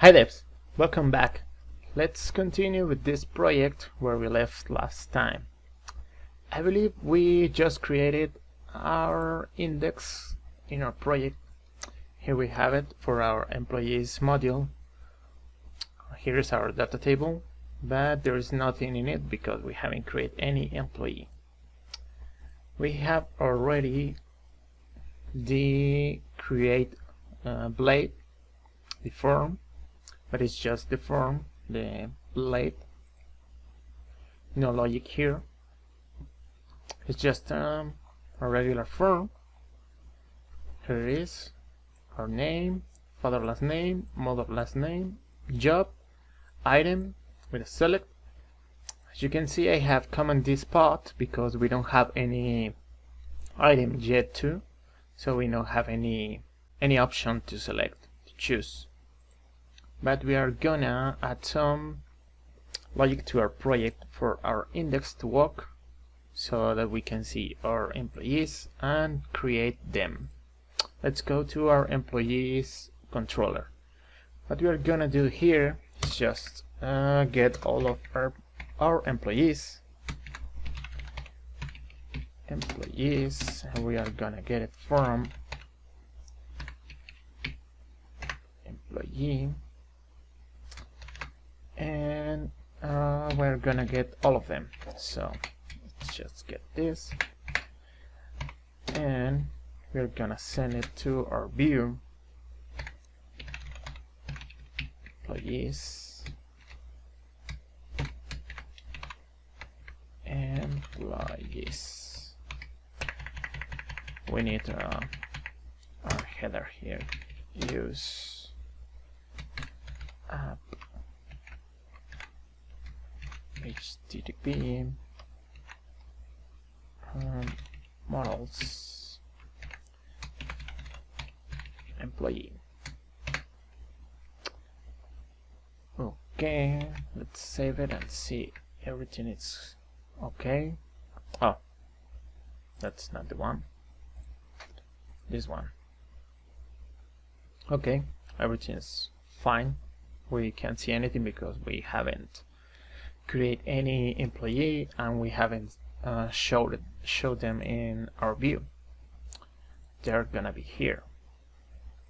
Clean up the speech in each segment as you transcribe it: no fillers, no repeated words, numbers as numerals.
Hi devs, welcome back. Let's continue with this project where we left last time. I believe we just created our index in our project. Here we have it for our employees module. Here is our data table, but there is nothing in it because we haven't created any employee. We have already the create blade, the form, but it's just the form, the blade, no logic here. It's just a regular form. Here it is, our name, father last name, mother last name, job, item with a select. As you can see, I have commented this part because we don't have any item yet too, so we don't have any option to select, to choose. But we are gonna add some logic to our project for our index to work so that we can see our employees and create them. Let's go to our employees controller. What we are gonna do here is just get all of our employees, and we are gonna get it from employee, and we're gonna get all of them. So let's just get this, and we're gonna send it to our view, employees, we need our header here, use app http models employee. Okay, let's save it and see everything is okay. Oh, that's not the one, this one. Okay, everything is fine. We can't see anything because we haven't create any employee and we haven't showed them in our view. They're gonna be here.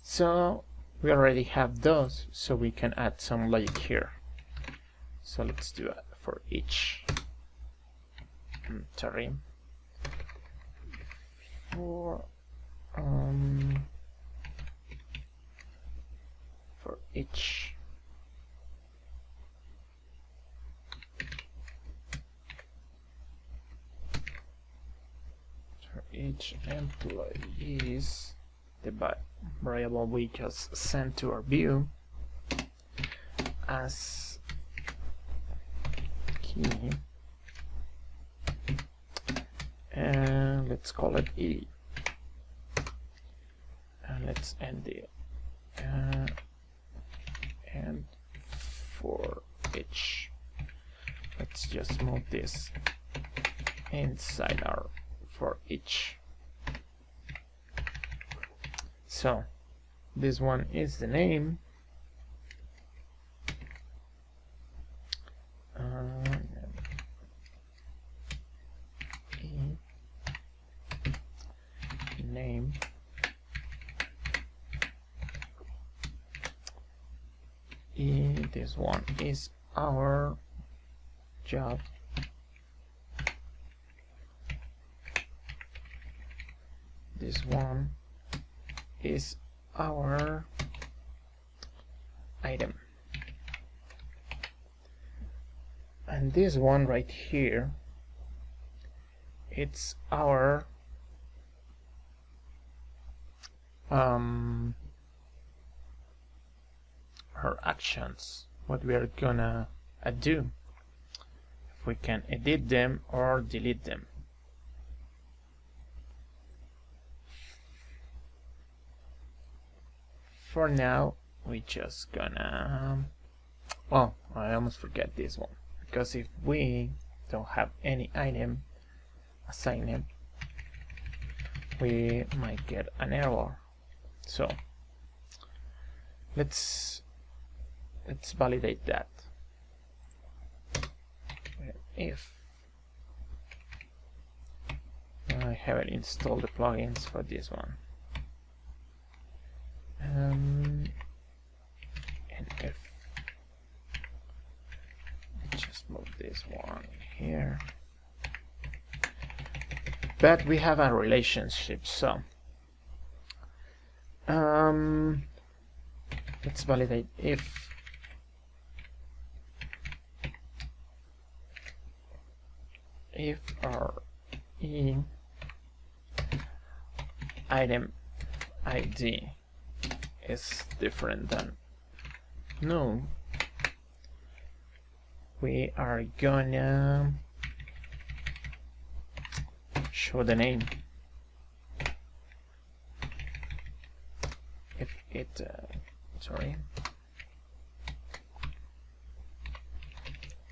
So we already have those, so we can add some logic here. So let's do it for each. Sorry. For each employees, the variable we just sent to our view as key, and let's call it E, and let's end it, and for each, let's just move this inside our for each. So this one is the name, name, this one is our job, this one is our item, and this one right here, it's our actions, what we are gonna do, if we can edit them or delete them. For now, we just gonna, oh, I almost forget this one, because if we don't have any item assigned, we might get an error. So let's let's validate that. If I haven't installed the plugins for this one, and if just move this one here, but we have a relationship, so let's validate if our item ID is different than no, we are gonna show the name. If it sorry,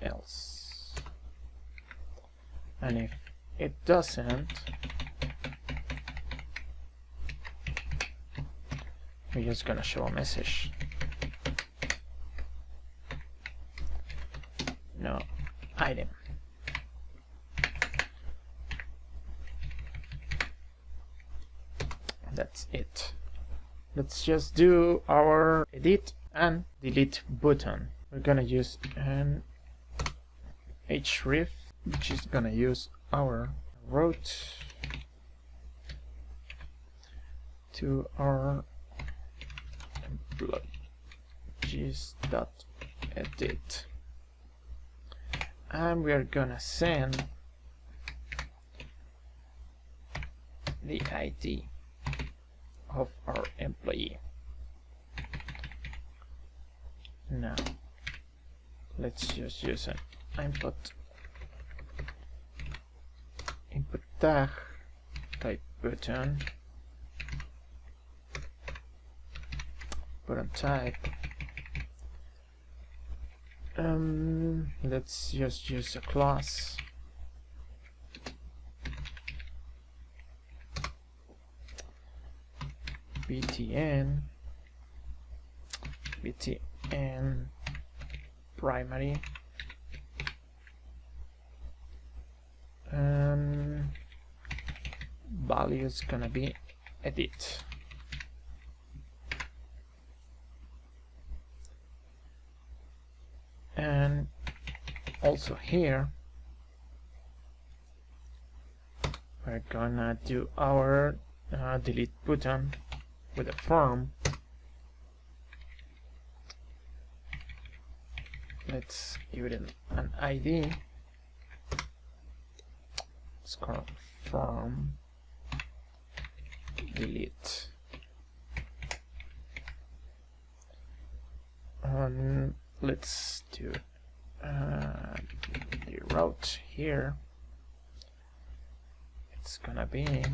else, and if it doesn't, we're just gonna show a message. No item. That's it. Let's just do our edit and delete button. We're gonna use an href, which is gonna use our route to our employees.edit, and we are gonna send the ID of our employee. Now let's just use an input tag type button type. Let's just use a class btn primary, and value is gonna be edit. And also here we're gonna do our delete button with a form. Let's give it an ID. It's called form delete. Let's do the route here. It's gonna be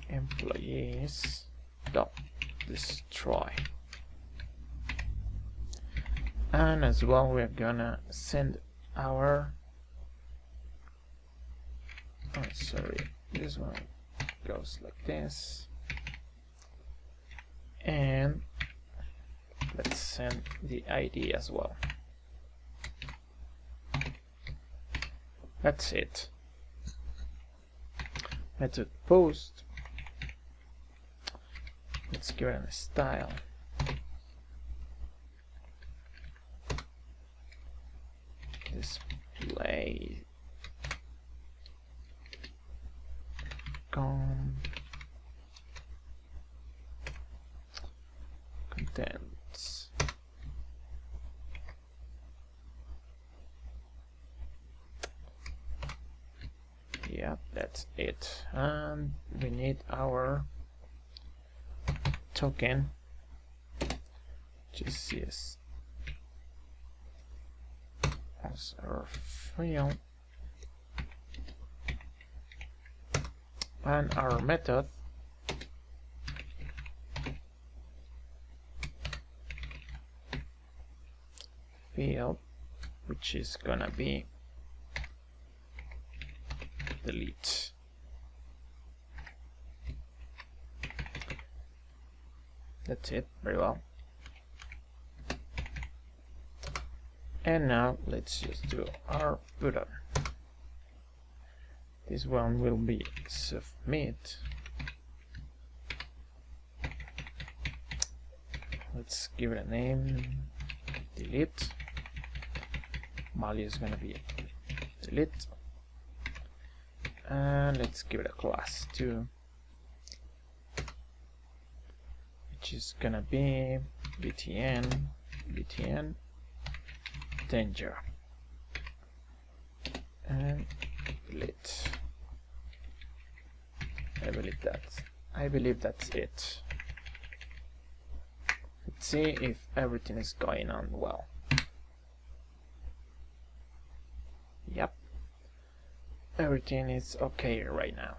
employees dot destroy, and as well we're gonna send our this one goes like this, and let's send the ID as well. That's it. Method post, let's give it a style. Display contents. Yeah, that's it. And we need our token, GCS as our field, and our method field, which is gonna be delete. That's it. Very well. And now let's just do our button. This one will be submit. Let's give it a name. Delete. Value is gonna be delete. And let's give it a class too, which is gonna be btn danger, and delete. I believe that's it. Let's see if everything is going on well. Yep, everything is okay right now.